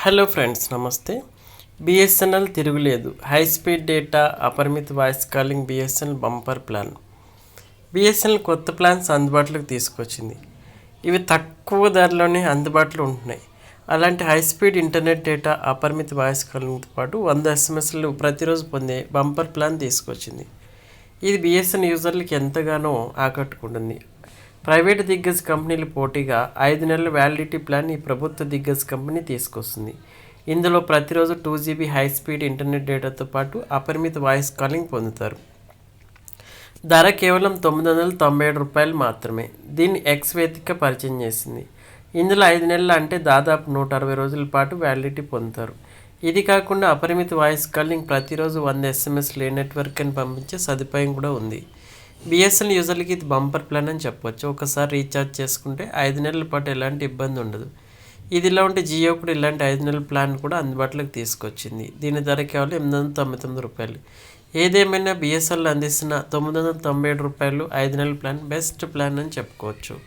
Hello friends, నమస్తే. BSNL తిరుగులేదు. High speed data, అపరిమిత voice calling BSNL bumper plan. BSNL కొత్త ప్లాన్స్ అందుబాటులోకి తీసుకొచ్చింది. ఇవి తక్కువ ధరలోనే అందుబాటులో ఉంటున్నాయి. అలాంటి హై స్పీడ్ ఇంటర్నెట్ డేటా, అపరిమిత వాయిస్ కాలింగ్తో పాటు 100 ఎస్ఎంఎస్లు ప్రతిరోజు పొందే బంపర్ ప్లాన్ తీసుకొచ్చింది. ఇది బిఎస్ఎన్ఎల్ యూజర్లకి ఎంతగానో ఆకట్టుకుంటుంది. ప్రైవేటు దిగ్గజ కంపెనీలు పోటీగా 5 నెలల వ్యాలిడిటీ ప్లాన్ ఈ ప్రభుత్వ దిగ్గజ కంపెనీ తీసుకొస్తుంది. ఇందులో ప్రతిరోజు 2 GB హై స్పీడ్ ఇంటర్నెట్ డేటాతో పాటు అపరిమిత వాయిస్ కాలింగ్ పొందుతారు. ధర కేవలం రూ. 997 మాత్రమే. దీన్ని ఎక్స్ వేదిక పరిచయం చేసింది. ఇందులో 5 నెలలు అంటే దాదాపు 160 రోజుల పాటు వ్యాలిడిటీ పొందుతారు. ఇది కాకుండా అపరిమిత వాయిస్ కాలింగ్ ప్రతిరోజు 100 ఎస్ఎంఎస్లు ఏ నెట్వర్క్ అని పంపించే సదుపాయం కూడా ఉంది. బిఎస్ఎన్ఎల్ యూజర్లకి ఇది బంపర్ ప్లాన్ అని చెప్పొచ్చు. ఒకసారి రీఛార్జ్ చేసుకుంటే 5 నెలల పాటు ఎలాంటి ఇబ్బంది ఉండదు. ఇదిలా ఉంటే జియో కూడా ఇలాంటి 5 నెలల ప్లాన్ కూడా అందుబాటులోకి తీసుకొచ్చింది. దీని ధర కేవలం రూ. 899. ఏదేమైనా బిఎస్ఎన్ఎల్ అందిస్తున్న రూ. 997 5 నెలల ప్లాన్ బెస్ట్ ప్లాన్ అని చెప్పుకోవచ్చు.